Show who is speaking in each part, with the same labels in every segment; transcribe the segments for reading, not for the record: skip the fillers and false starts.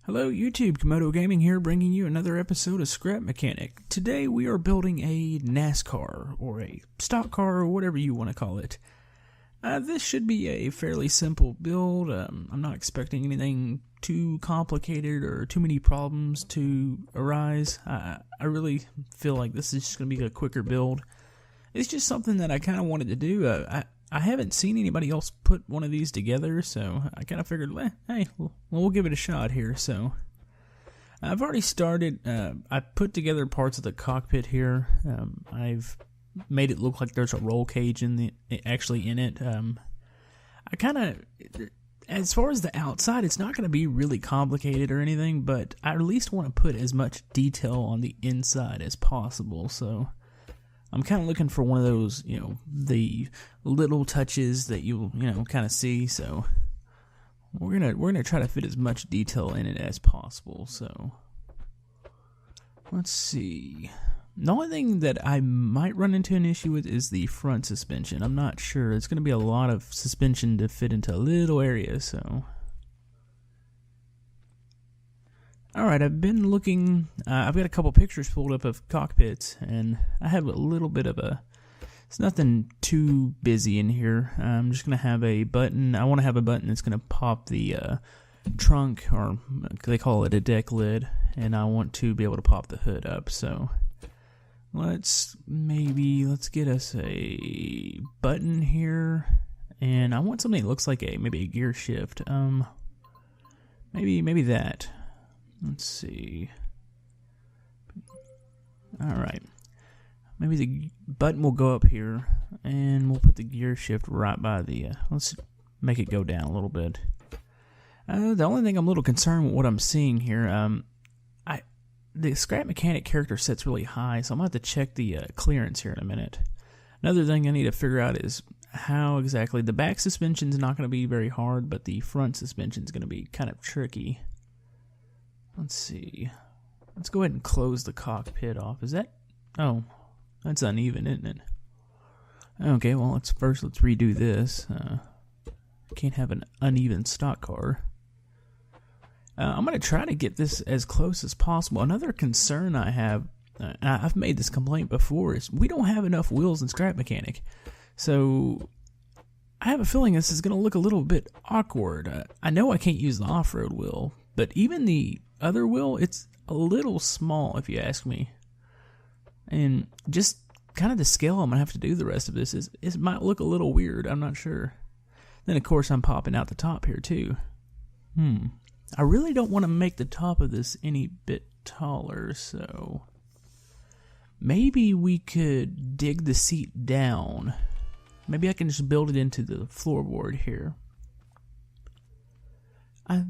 Speaker 1: Hello YouTube, Komodo Gaming here, bringing you another episode of Scrap Mechanic. Today we are building a Nascar, or a stock car, or whatever you want to call it. This should be a fairly simple build. I'm not expecting anything too complicated or too many problems to arise. I really feel like this is just going to be a quicker build. It's just something that I kind of wanted to do. I haven't seen anybody else put one of these together, so I kind of figured, hey, we'll give it a shot here. So I've already started. I put together parts of the cockpit here. I've made it look like there's a roll cage actually in it. I kind of, as far as the outside, it's not going to be really complicated or anything, but I at least want to put as much detail on the inside as possible. So I'm kind of looking for one of those, the little touches that you'll, kind of see. So we're gonna try to fit as much detail in it as possible. So let's see. The only thing that I might run into an issue with is the front suspension. I'm not sure. It's going to be a lot of suspension to fit into a little area. So alright, I've been looking, I've got a couple pictures pulled up of cockpits, and I have a little bit of it's nothing too busy in here. I'm just going to have a button. I want to have a button that's going to pop the trunk, or they call it a deck lid, and I want to be able to pop the hood up. So let's get us a button here, and I want something that looks like maybe a gear shift. Maybe that. Let's see. Alright. Maybe the button will go up here, and we'll put the gear shift right by the, let's make it go down a little bit. The only thing I'm a little concerned with what I'm seeing here, the Scrap Mechanic character set's really high, so I'm going to have to check the clearance here in a minute. Another thing I need to figure out is how exactly, the back suspension is not going to be very hard, but the front suspension is going to be kind of tricky. Let's see. Let's go ahead and close the cockpit off. Is that? Oh, that's uneven, isn't it? Okay, well, let's redo this. Can't have an uneven stock car. I'm going to try to get this as close as possible. Another concern I have, I've made this complaint before, is we don't have enough wheels in Scrap Mechanic. So I have a feeling this is going to look a little bit awkward. I know I can't use the off-road wheel, but even the other wheel, it's a little small if you ask me. And just kind of the scale I'm going to have to do the rest of this it might look a little weird. I'm not sure. Then of course I'm popping out the top here too. I really don't want to make the top of this any bit taller, so maybe we could dig the seat down. Maybe I can just build it into the floorboard here. I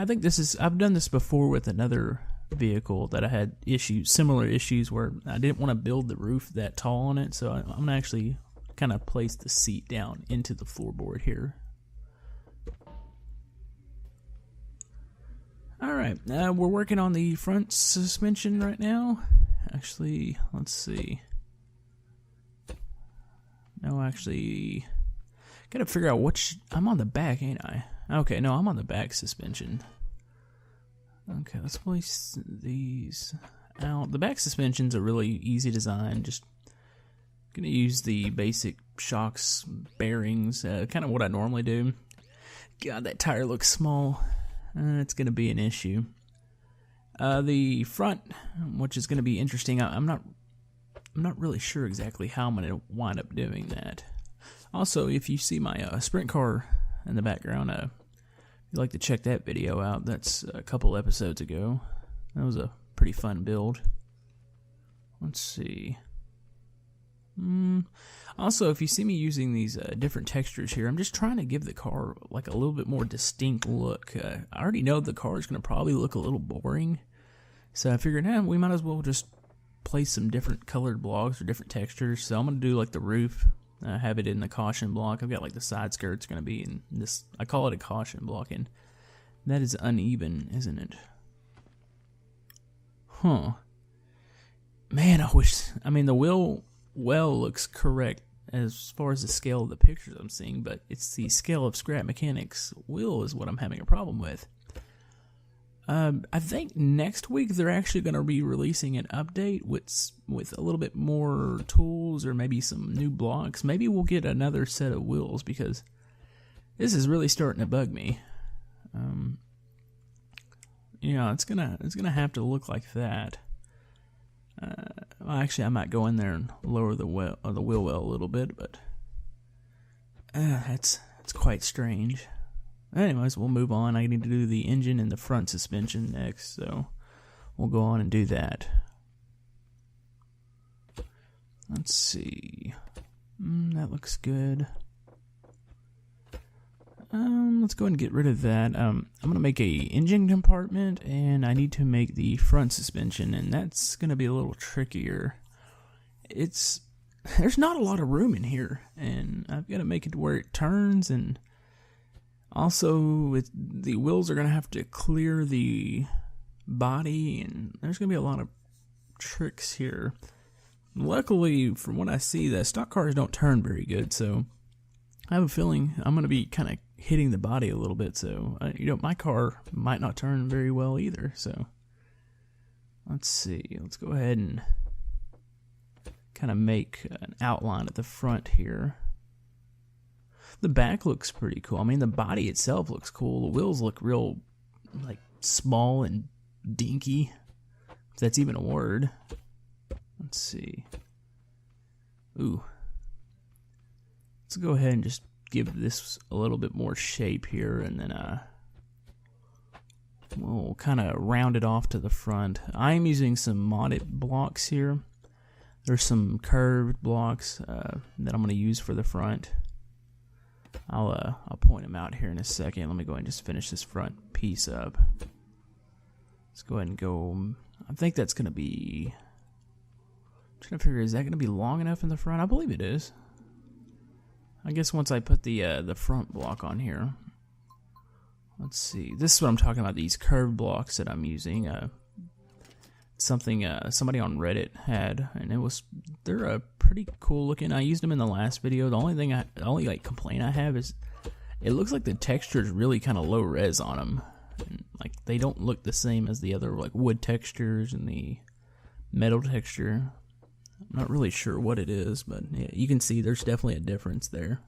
Speaker 1: think this is, I've done this before with another vehicle that I had similar issues where I didn't want to build the roof that tall on it, so I'm going to actually kind of place the seat down into the floorboard here. Alright, we're working on the front suspension right now. Actually, let's see. No, actually, gotta figure out I'm on the back, ain't I? Okay, no, I'm on the back suspension. Okay, let's place these out. The back suspension's a really easy design. Just gonna use the basic shocks, bearings, kind of what I normally do. God, that tire looks small. It's gonna be an issue. The front, which is gonna be interesting. I'm not really sure exactly how I'm gonna wind up doing that. Also, if you see my sprint car in the background, if you'd like to check that video out, that's a couple episodes ago. That was a pretty fun build. Let's see. Also, if you see me using these different textures here, I'm just trying to give the car like a little bit more distinct look. I already know the car is going to probably look a little boring, so I figured, we might as well just place some different colored blocks or different textures. So I'm going to do like the roof. Have it in the caution block. I've got like the side skirts going to be in this. I call it a caution block, and that is uneven, isn't it? Huh. Man, the wheel well looks correct as far as the scale of the pictures I'm seeing, but it's the scale of Scrap Mechanics wheel is what I'm having a problem with. I think next week they're actually going to be releasing an update with a little bit more tools or maybe some new blocks. Maybe we'll get another set of wheels because this is really starting to bug me. It's gonna have to look like that. Well, actually, I might go in there and lower the wheel well a little bit, but it's quite strange. Anyways, we'll move on. I need to do the engine and the front suspension next, so we'll go on and do that. Let's see. That looks good. Let's go ahead and get rid of that. I'm going to make a engine compartment, and I need to make the front suspension, and that's going to be a little trickier. There's not a lot of room in here, and I've got to make it to where it turns, and also the wheels are going to have to clear the body, and there's going to be a lot of tricks here. Luckily, from what I see, the stock cars don't turn very good, so I have a feeling I'm going to be kind of hitting the body a little bit, so my car might not turn very well either. So let's see. Let's go ahead and kind of make an outline at the front here. The back looks pretty cool. I mean, the body itself looks cool. The wheels look real, like, small and dinky, if that's even a word. Let's see. Ooh. Let's go ahead and just give this a little bit more shape here, and then we'll kind of round it off to the front. I'm using some modded blocks here. There's some curved blocks that I'm going to use for the front. I'll point them out here in a second. Let me go ahead and just finish this front piece up. Let's go ahead and go. I think that's going to be. I'm trying to figure, is that going to be long enough in the front? I believe it is. I guess once I put the front block on here. Let's see. This is what I'm talking about. These curved blocks that I'm using. Something somebody on Reddit had, and they're pretty cool looking. I used them in the last video. The only complaint I have is it looks like the texture is really kind of low res on them. And, like, they don't look the same as the other like wood textures and the metal texture. I'm not really sure what it is, but yeah, you can see there's definitely a difference there.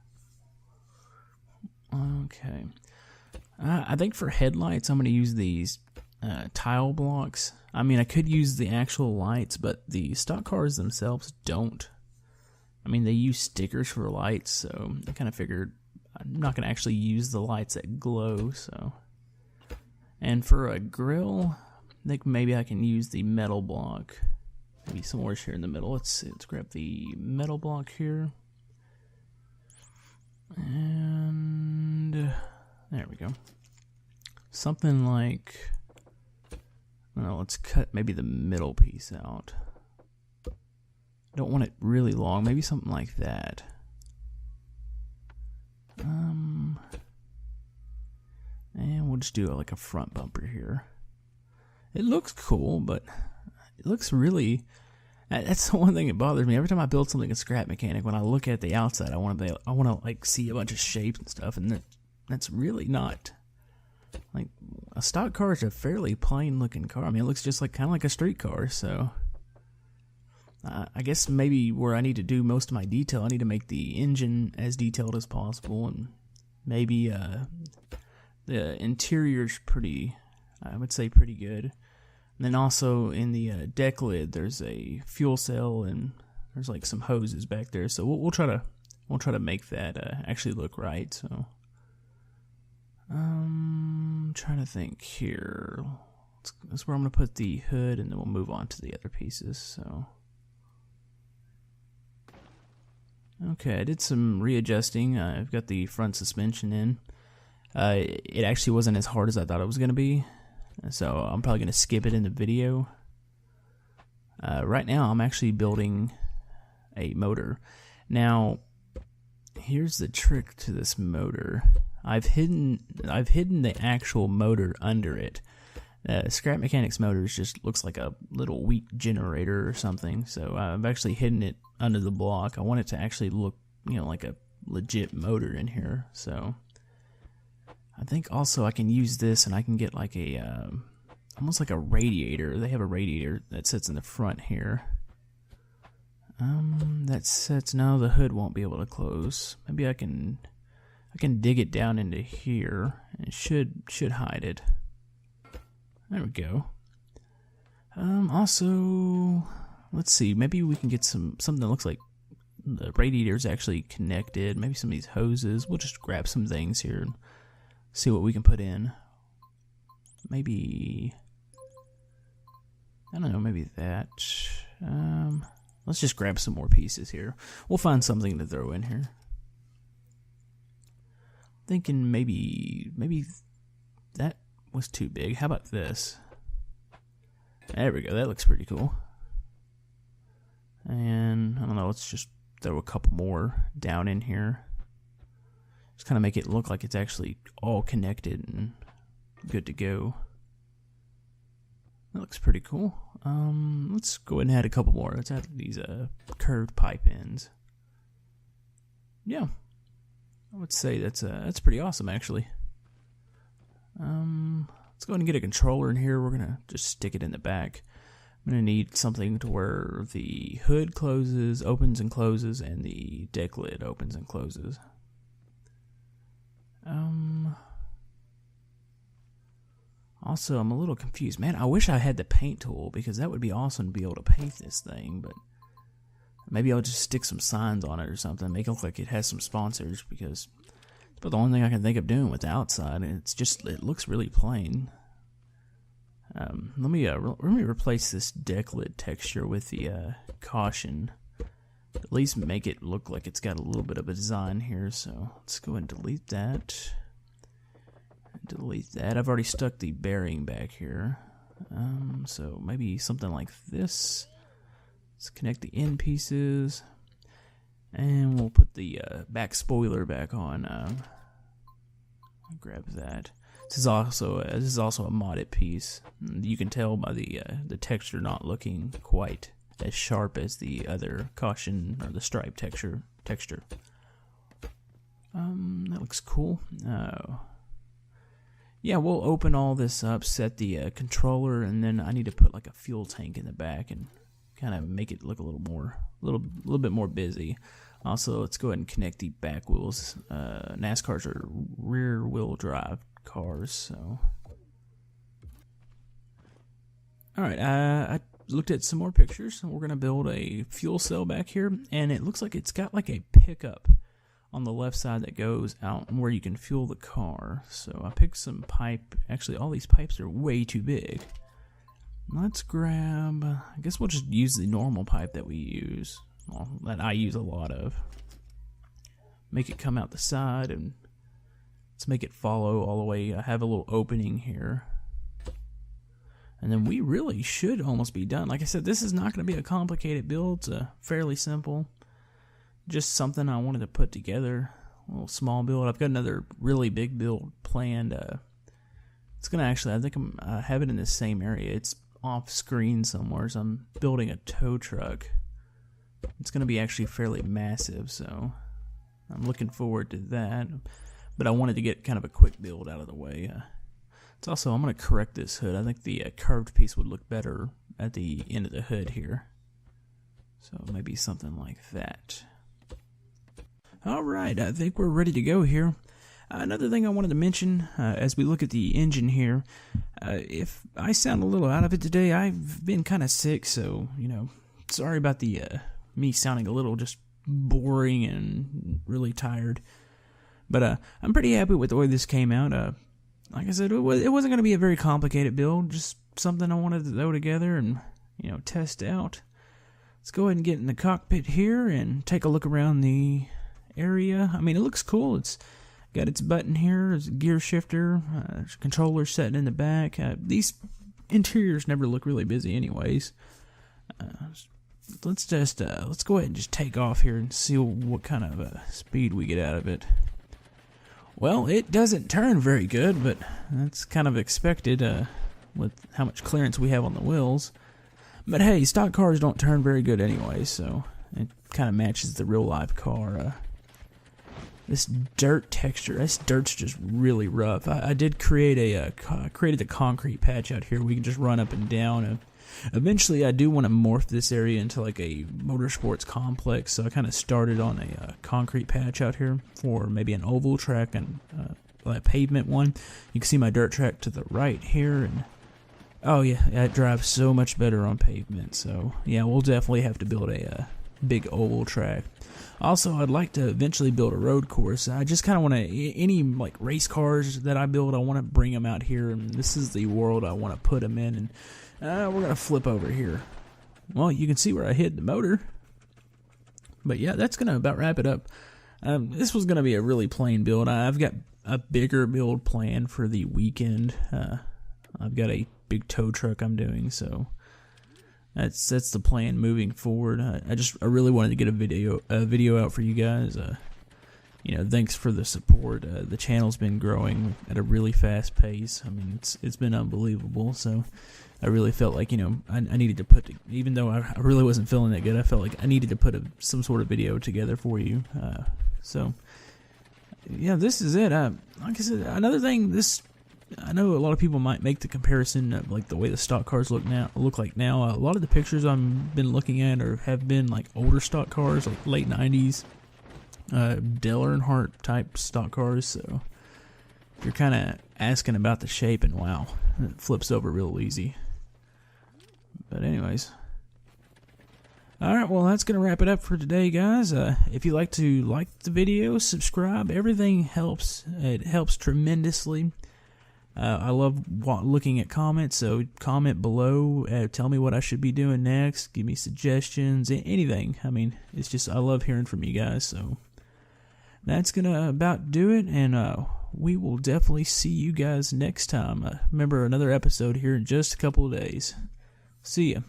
Speaker 1: Okay. I think for headlights, I'm going to use these tile blocks. I mean, I could use the actual lights, but the stock cars themselves don't. I mean, they use stickers for lights, so I kind of figured I'm not going to actually use the lights that glow, so. And for a grill, I think maybe I can use the metal block. Maybe somewhere here in the middle. Let's see. Let's grab the metal block here. And there we go. Something like, well, let's cut maybe the middle piece out. Don't want it really long. Maybe something like that. And we'll just do like a front bumper here. It looks cool, but it looks really. That's the one thing that bothers me. Every time I build something in Scrap Mechanic, when I look at the outside, I want to like see a bunch of shapes and stuff, and that's really not. Like, a stock car is a fairly plain looking car. I mean, it looks just like kind of like a street car. So I guess maybe where I need to do most of my detail, I need to make the engine as detailed as possible, and maybe the interior's pretty. I would say pretty good. And then also in the deck lid, there's a fuel cell and there's like some hoses back there. So we'll try to make that actually look right. So trying to think here. That's where I'm gonna put the hood, and then we'll move on to the other pieces. So okay, I did some readjusting. I've got the front suspension in. It actually wasn't as hard as I thought it was gonna be. So I'm probably going to skip it in the video. Right now I'm actually building a motor. Now, here's the trick to this motor. I've hidden the actual motor under it. Scrap Mechanics motors just looks like a little weak generator or something. So I've actually hidden it under the block. I want it to actually look, like a legit motor in here. So I think also I can use this, and I can get like a almost like a radiator. They have a radiator that sits in the front here. That sits, no, the hood won't be able to close. Maybe I can dig it down into here, and it should hide it. There we go. Also, let's see, maybe we can get something that looks like the radiator's actually connected. Maybe some of these hoses. We'll just grab some things here and see what we can put in. Maybe, I don't know, maybe that. Let's just grab some more pieces here. We'll find something to throw in here. Thinking maybe that was too big. How about this? There we go. That looks pretty cool. And I don't know, let's just throw a couple more down in here. Just kind of make it look like it's actually all connected and good to go. That looks pretty cool. Let's go ahead and add a couple more. Let's add these curved pipe ends. Yeah, I would say that's pretty awesome actually. Let's go ahead and get a controller in here. We're gonna just stick it in the back. I'm gonna need something to where the hood closes, opens and closes, and the deck lid opens and closes. Also, I'm a little confused. Man, I wish I had the paint tool, because that would be awesome to be able to paint this thing, but maybe I'll just stick some signs on it or something, make it look like it has some sponsors, because it's about the only thing I can think of doing with the outside, and it looks really plain. Let me replace this deck lid texture with the caution. At least make it look like it's got a little bit of a design here, so let's go ahead and delete that. Delete that. I've already stuck the bearing back here. So maybe something like this. Let's connect the end pieces. And we'll put the back spoiler back on. I'll grab that. This is also a modded piece. You can tell by the texture not looking quite as sharp as the other caution or the stripe texture. That looks cool. Yeah, we'll open all this up, set the controller, and then I need to put like a fuel tank in the back and kind of make it look a little bit more busy. Also, let's go ahead and connect the back wheels. NASCARs are rear wheel drive cars, so. Alright, I looked at some more pictures, and we're going to build a fuel cell back here, and it looks like it's got like a pickup on the left side that goes out and where you can fuel the car. So I picked some pipe. Actually, all these pipes are way too big. Let's grab, I guess we'll just use the normal pipe that we use, well, that I use a lot of. Make it come out the side, and let's make it follow all the way. I have a little opening here. And then we really should almost be done. Like I said, this is not going to be a complicated build. It's fairly simple. Just something I wanted to put together. A little small build. I've got another really big build planned. It's going to actually, I think I have it in the same area. It's off screen somewhere, so I'm building a tow truck. It's going to be actually fairly massive, so I'm looking forward to that. But I wanted to get kind of a quick build out of the way. It's also, I'm going to correct this hood. I think the curved piece would look better at the end of the hood here. So maybe something like that. Alright, I think we're ready to go here. Another thing I wanted to mention as we look at the engine here, if I sound a little out of it today, I've been kind of sick, so, you know, sorry about the me sounding a little just boring and really tired. But I'm pretty happy with the way this came out. Like I said, it wasn't going to be a very complicated build, just something I wanted to throw together and, you know, test out. Let's go ahead and get in the cockpit here and take a look around the area. I mean, it looks cool. It's got its button here, it's a gear shifter, controller sitting in the back. These interiors never look really busy anyways. Let's go ahead and just take off here and see what kind of speed we get out of it. Well, it doesn't turn very good, but that's kind of expected with how much clearance we have on the wheels. But hey, stock cars don't turn very good anyway, so it kind of matches the real life car. this dirt texture. This dirt's just really rough. I did create created a concrete patch out here. We can just run up and down. Eventually, I do want to morph this area into like a motorsports complex. So I kind of started on a concrete patch out here for maybe an oval track and a pavement one. You can see my dirt track to the right here, and oh yeah, it drives so much better on pavement. So yeah, we'll definitely have to build a big oval track. Also, I'd like to eventually build a road course. I just kind of want to, any like race cars that I build, I want to bring them out here, and this is the world I want to put them in. And we're going to flip over here. Well, you can see where I hit the motor. But yeah, that's going to about wrap it up. This was going to be a really plain build. I've got a bigger build planned for the weekend. I've got a big tow truck I'm doing, so that's the plan moving forward. I really wanted to get a video out for you guys. Thanks for the support. The channel's been growing at a really fast pace. I mean, it's been unbelievable. So I really felt like I needed to put, even though I really wasn't feeling that good, I felt like I needed to put some sort of video together for you. So yeah, this is it. Like I said, another thing. I know a lot of people might make the comparison of like the way the stock cars look like now. A lot of the pictures I've been looking at have been like older stock cars, like late 90s, Dale Earnhardt type stock cars. So if you're kind of asking about the shape, and wow, it flips over real easy. But anyways, alright, well that's going to wrap it up for today, guys. If you like the video, subscribe. Everything helps. It helps tremendously. I love looking at comments, so comment below. Tell me what I should be doing next. Give me suggestions, anything. I mean, it's just, I love hearing from you guys. So that's going to about do it, and we will definitely see you guys next time. Remember, another episode here in just a couple of days. See ya.